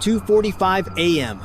2:45 a.m.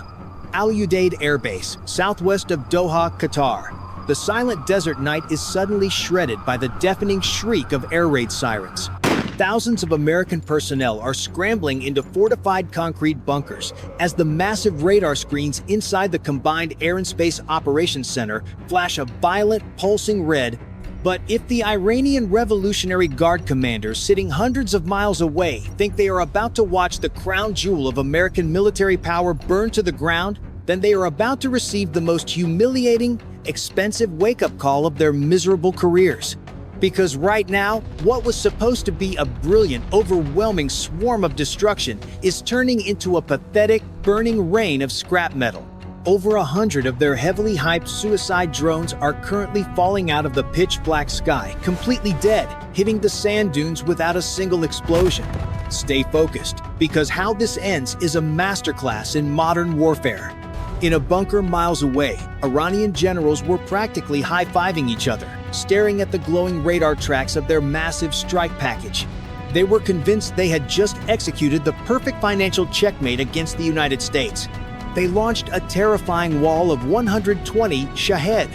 Al-Udeid Air Base, southwest of Doha, Qatar. The silent desert night is suddenly shredded by the deafening shriek of air raid sirens. Thousands of American personnel are scrambling into fortified concrete bunkers as the massive radar screens inside the Combined Air and Space Operations Center flash a violent, pulsing red. But if the Iranian Revolutionary Guard commanders sitting hundreds of miles away think they are about to watch the crown jewel of American military power burn to the ground, then they are about to receive the most humiliating, expensive wake-up call of their miserable careers. Because right now, what was supposed to be a brilliant, overwhelming swarm of destruction is turning into a pathetic, burning rain of scrap metal. Over 100 of their heavily hyped suicide drones are currently falling out of the pitch-black sky, completely dead, hitting the sand dunes without a single explosion. Stay focused, because how this ends is a masterclass in modern warfare. In a bunker miles away, Iranian generals were practically high-fiving each other, staring at the glowing radar tracks of their massive strike package. They were convinced they had just executed the perfect financial checkmate against the United States. They launched a terrifying wall of 120 Shahed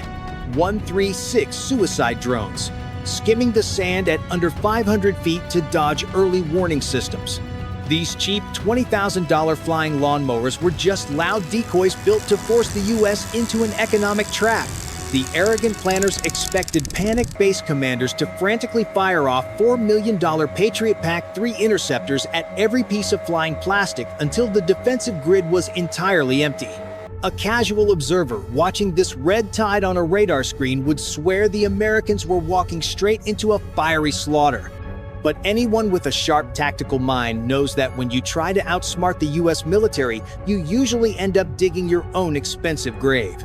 136 suicide drones, skimming the sand at under 500 feet to dodge early warning systems. These cheap $20,000 flying lawnmowers were just loud decoys built to force the U.S. into an economic trap. The arrogant planners expected panicked base commanders to frantically fire off $4 million Patriot PAC-3 interceptors at every piece of flying plastic until the defensive grid was entirely empty. A casual observer watching this red tide on a radar screen would swear the Americans were walking straight into a fiery slaughter. But anyone with a sharp tactical mind knows that when you try to outsmart the U.S. military, you usually end up digging your own expensive grave.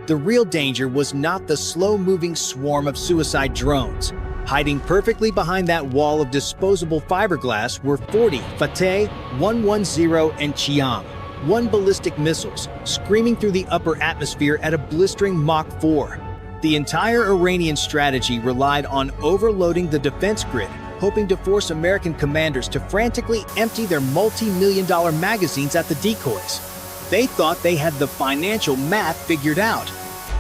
The real danger was not the slow-moving swarm of suicide drones. Hiding perfectly behind that wall of disposable fiberglass were 40 Fateh 110 and Qiam 1 ballistic missiles, screaming through the upper atmosphere at a blistering Mach 4. The entire Iranian strategy relied on overloading the defense grid, hoping to force American commanders to frantically empty their multi-million-dollar magazines at the decoys. They thought they had the financial math figured out.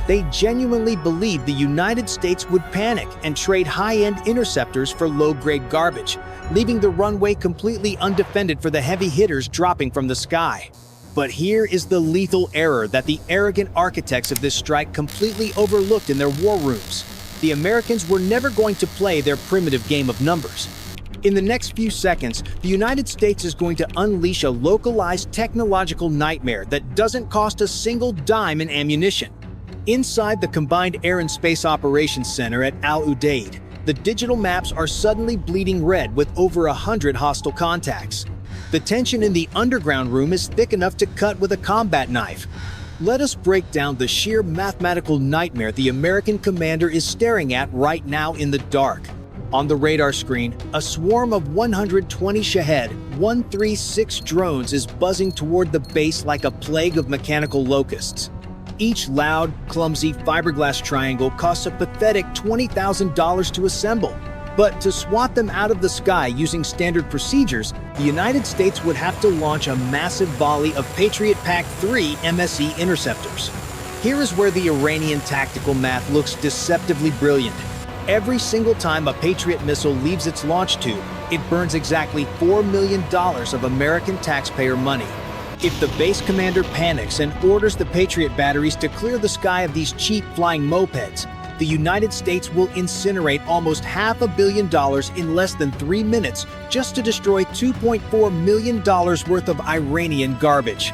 They genuinely believed the United States would panic and trade high-end interceptors for low-grade garbage, leaving the runway completely undefended for the heavy hitters dropping from the sky. But here is the lethal error that the arrogant architects of this strike completely overlooked in their war rooms. The Americans were never going to play their primitive game of numbers. In the next few seconds, the United States is going to unleash a localized technological nightmare that doesn't cost a single dime in ammunition. Inside the Combined Air and Space Operations Center at Al-Udeid, the digital maps are suddenly bleeding red with over 100 hostile contacts. The tension in the underground room is thick enough to cut with a combat knife. Let us break down the sheer mathematical nightmare the American commander is staring at right now in the dark. On the radar screen, a swarm of 120 Shahed 136 drones is buzzing toward the base like a plague of mechanical locusts. Each loud, clumsy fiberglass triangle costs a pathetic $20,000 to assemble. But to swat them out of the sky using standard procedures, the United States would have to launch a massive volley of Patriot PAC-3 MSE interceptors. Here is where the Iranian tactical math looks deceptively brilliant. Every single time a Patriot missile leaves its launch tube, it burns exactly $4 million of American taxpayer money. If the base commander panics and orders the Patriot batteries to clear the sky of these cheap flying mopeds, the United States will incinerate almost $500 million in less than 3 minutes just to destroy $2.4 million worth of Iranian garbage.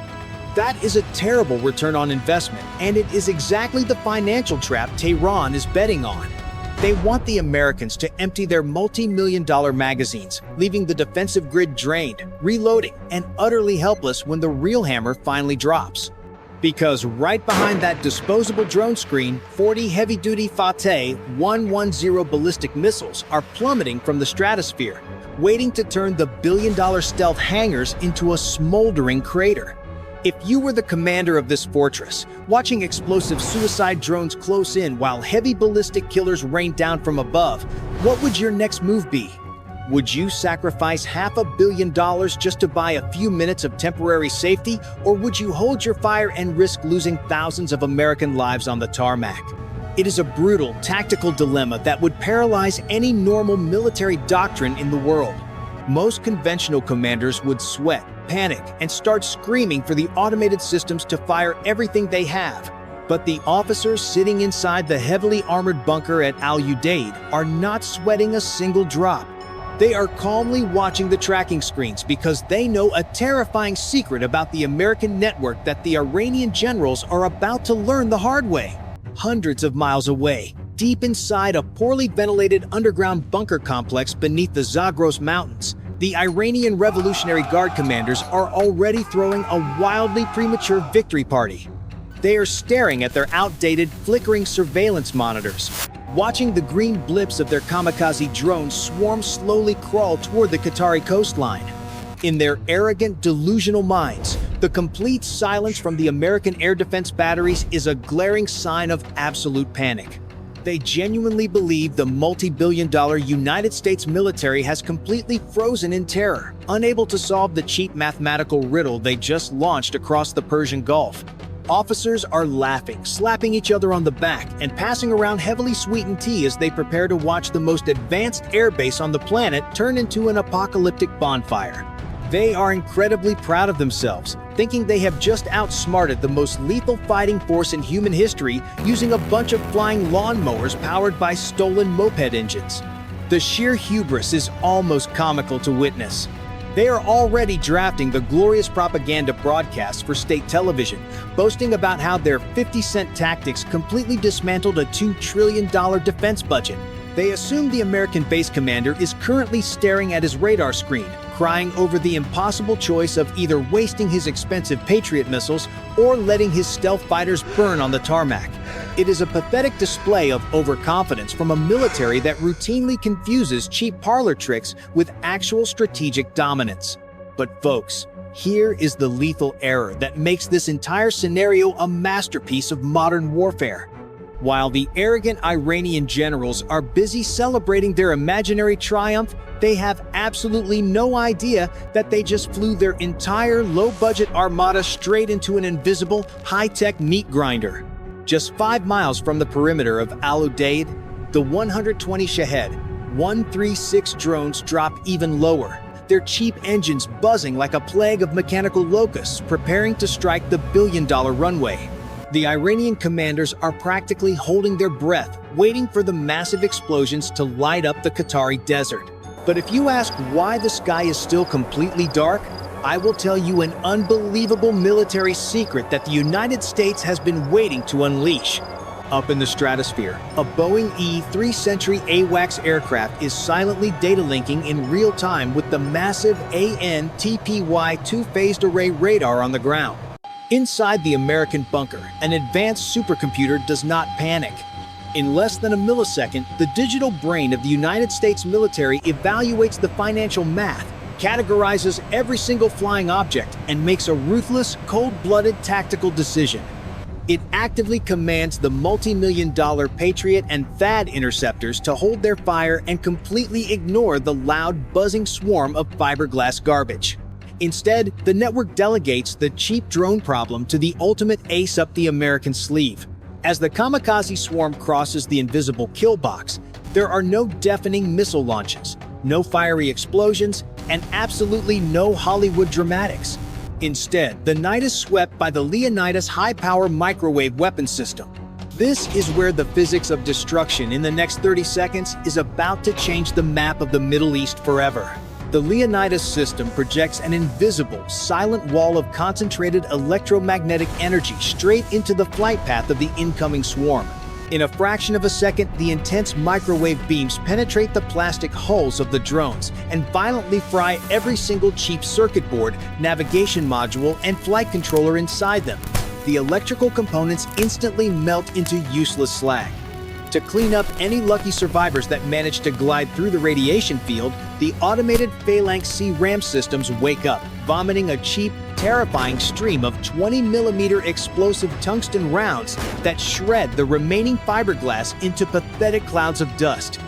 That is a terrible return on investment, and it is exactly the financial trap Tehran is betting on. They want the Americans to empty their multi-million-dollar magazines, leaving the defensive grid drained, reloading, and utterly helpless when the real hammer finally drops. Because right behind that disposable drone screen, 40 heavy-duty Fateh 110 ballistic missiles are plummeting from the stratosphere, waiting to turn the billion-dollar stealth hangars into a smoldering crater. If you were the commander of this fortress, watching explosive suicide drones close in while heavy ballistic killers rain down from above, what would your next move be? Would you sacrifice $500 million just to buy a few minutes of temporary safety, or would you hold your fire and risk losing thousands of American lives on the tarmac? It is a brutal, tactical dilemma that would paralyze any normal military doctrine in the world. Most conventional commanders would sweat, panic, and start screaming for the automated systems to fire everything they have. But the officers sitting inside the heavily armored bunker at Al-Udeid are not sweating a single drop. They are calmly watching the tracking screens because they know a terrifying secret about the American network that the Iranian generals are about to learn the hard way. Hundreds of miles away, deep inside a poorly ventilated underground bunker complex beneath the Zagros Mountains, the Iranian Revolutionary Guard commanders are already throwing a wildly premature victory party. They are staring at their outdated, flickering surveillance monitors, watching the green blips of their kamikaze drones swarm slowly crawl toward the Qatari coastline. In their arrogant, delusional minds, the complete silence from the American air defense batteries is a glaring sign of absolute panic. They genuinely believe the multi-billion-dollar United States military has completely frozen in terror, unable to solve the cheap mathematical riddle they just launched across the Persian Gulf. Officers are laughing, slapping each other on the back, and passing around heavily sweetened tea as they prepare to watch the most advanced airbase on the planet turn into an apocalyptic bonfire. They are incredibly proud of themselves, thinking they have just outsmarted the most lethal fighting force in human history using a bunch of flying lawnmowers powered by stolen moped engines. The sheer hubris is almost comical to witness. They are already drafting the glorious propaganda broadcasts for state television, boasting about how their 50-cent tactics completely dismantled a $2 trillion defense budget. They assume the American base commander is currently staring at his radar screen, crying over the impossible choice of either wasting his expensive Patriot missiles or letting his stealth fighters burn on the tarmac. It is a pathetic display of overconfidence from a military that routinely confuses cheap parlor tricks with actual strategic dominance. But folks, here is the lethal error that makes this entire scenario a masterpiece of modern warfare. While the arrogant Iranian generals are busy celebrating their imaginary triumph, they have absolutely no idea that they just flew their entire low-budget armada straight into an invisible, high-tech meat grinder. Just 5 miles from the perimeter of Al-Udeid, the 120 Shahed 136 drones drop even lower, their cheap engines buzzing like a plague of mechanical locusts preparing to strike the billion-dollar runway. The Iranian commanders are practically holding their breath, waiting for the massive explosions to light up the Qatari desert. But if you ask why the sky is still completely dark, I will tell you an unbelievable military secret that the United States has been waiting to unleash. Up in the stratosphere, a Boeing E-3 Century AWACS aircraft is silently data linking in real time with the massive AN/TPY two-phased array radar on the ground. Inside the American bunker, an advanced supercomputer does not panic. In less than a millisecond, the digital brain of the United States military evaluates the financial math, categorizes every single flying object, and makes a ruthless, cold-blooded tactical decision. It actively commands the multi-million-dollar Patriot and THAAD interceptors to hold their fire and completely ignore the loud, buzzing swarm of fiberglass garbage. Instead, the network delegates the cheap drone problem to the ultimate ace up the American sleeve. As the kamikaze swarm crosses the invisible kill box, there are no deafening missile launches, no fiery explosions, and absolutely no Hollywood dramatics. Instead, the night is swept by the Leonidas high-power microwave weapon system. This is where the physics of destruction in the next 30 seconds is about to change the map of the Middle East forever. The Leonidas system projects an invisible, silent wall of concentrated electromagnetic energy straight into the flight path of the incoming swarm. In a fraction of a second, the intense microwave beams penetrate the plastic hulls of the drones and violently fry every single cheap circuit board, navigation module, and flight controller inside them. The electrical components instantly melt into useless slag. To clean up any lucky survivors that manage to glide through the radiation field, the automated Phalanx C ram systems wake up, vomiting a cheap, terrifying stream of 20mm explosive tungsten rounds that shred the remaining fiberglass into pathetic clouds of dust.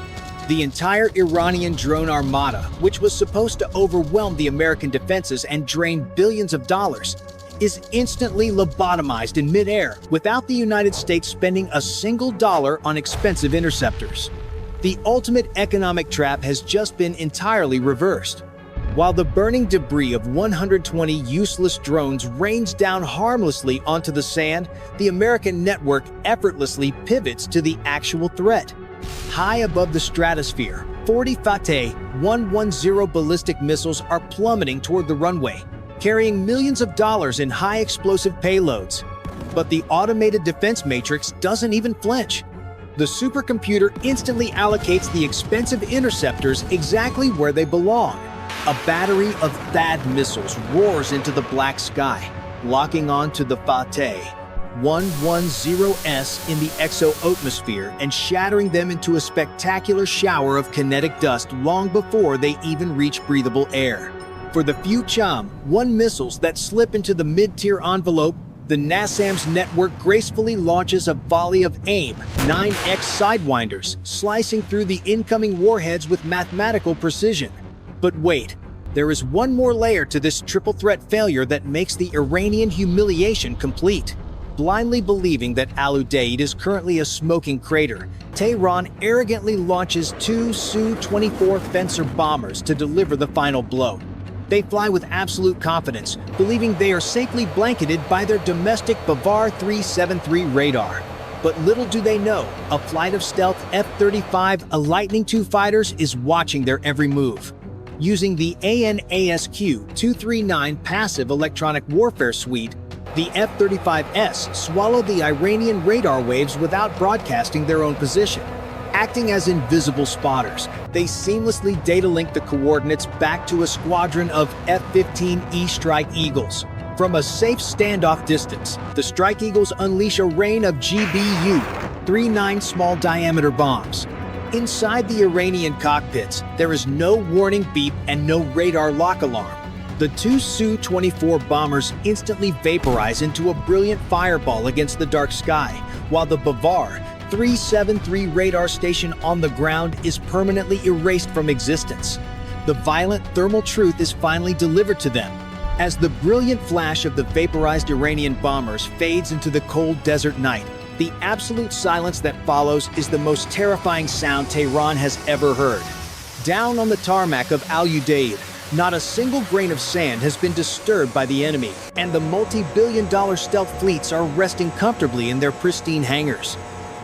The entire Iranian drone armada, which was supposed to overwhelm the American defenses and drain billions of dollars, is instantly lobotomized in midair without the United States spending a single dollar on expensive interceptors. The ultimate economic trap has just been entirely reversed. While the burning debris of 120 useless drones rains down harmlessly onto the sand, the American network effortlessly pivots to the actual threat. High above the stratosphere, 40 Fateh 110 ballistic missiles are plummeting toward the runway, carrying millions of dollars in high-explosive payloads. But the automated defense matrix doesn't even flinch. The supercomputer instantly allocates the expensive interceptors exactly where they belong. A battery of THAAD missiles roars into the black sky, locking onto the Fateh 110S in the exo-atmosphere and shattering them into a spectacular shower of kinetic dust long before they even reach breathable air. For the few Cham-1 missiles that slip into the mid-tier envelope, the NASAMS network gracefully launches a volley of AIM-9X sidewinders, slicing through the incoming warheads with mathematical precision. But wait, there is one more layer to this triple-threat failure that makes the Iranian humiliation complete. Blindly believing that Al-Udeid is currently a smoking crater, Tehran arrogantly launches two Su-24 Fencer bombers to deliver the final blow. They fly with absolute confidence, believing they are safely blanketed by their domestic Bavar 373 radar. But little do they know, a flight of stealth F-35 Lightning II fighters is watching their every move. Using the ANASQ-239 passive electronic warfare suite, the F-35S swallowed the Iranian radar waves without broadcasting their own position. Acting as invisible spotters, they seamlessly data-link the coordinates back to a squadron of F-15E Strike Eagles. From a safe standoff distance, the Strike Eagles unleash a rain of GBU-39 small-diameter bombs. Inside the Iranian cockpits, there is no warning beep and no radar lock alarm. The two Su-24 bombers instantly vaporize into a brilliant fireball against the dark sky, while the Bavar 373 radar station on the ground is permanently erased from existence. The violent thermal truth is finally delivered to them. As the brilliant flash of the vaporized Iranian bombers fades into the cold desert night, the absolute silence that follows is the most terrifying sound Tehran has ever heard. Down on the tarmac of Al-Udeid, not a single grain of sand has been disturbed by the enemy, and the multi-billion-dollar stealth fleets are resting comfortably in their pristine hangars.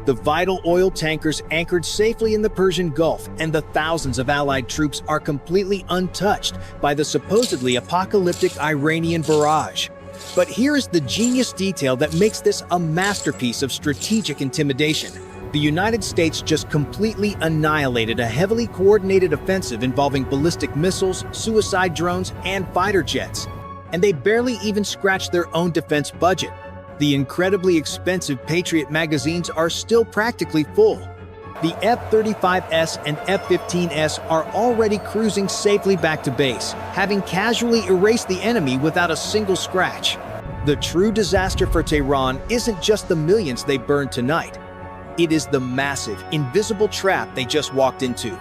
The vital oil tankers anchored safely in the Persian Gulf, and the thousands of Allied troops are completely untouched by the supposedly apocalyptic Iranian barrage. But here is the genius detail that makes this a masterpiece of strategic intimidation. The United States just completely annihilated a heavily coordinated offensive involving ballistic missiles, suicide drones, and fighter jets. And they barely even scratched their own defense budget. The incredibly expensive Patriot magazines are still practically full. The F-35S and F-15S are already cruising safely back to base, having casually erased the enemy without a single scratch. The true disaster for Tehran isn't just the millions they burned tonight. It is the massive, invisible trap they just walked into.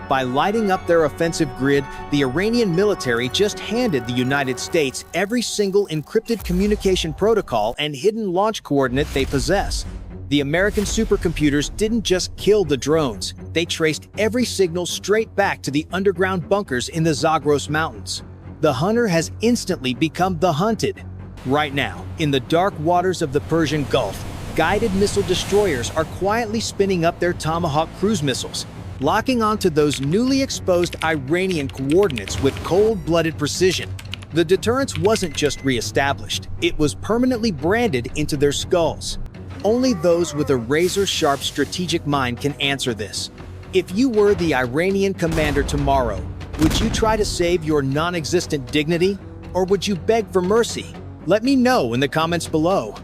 By lighting up their offensive grid, the Iranian military just handed the United States every single encrypted communication protocol and hidden launch coordinate they possess. The American supercomputers didn't just kill the drones, they traced every signal straight back to the underground bunkers in the Zagros Mountains. The hunter has instantly become the hunted. Right now, in the dark waters of the Persian Gulf, guided missile destroyers are quietly spinning up their Tomahawk cruise missiles, locking onto those newly exposed Iranian coordinates with cold-blooded precision. The deterrence wasn't just re-established, it was permanently branded into their skulls. Only those with a razor-sharp strategic mind can answer this. If you were the Iranian commander tomorrow, would you try to save your non-existent dignity, or would you beg for mercy? Let me know in the comments below.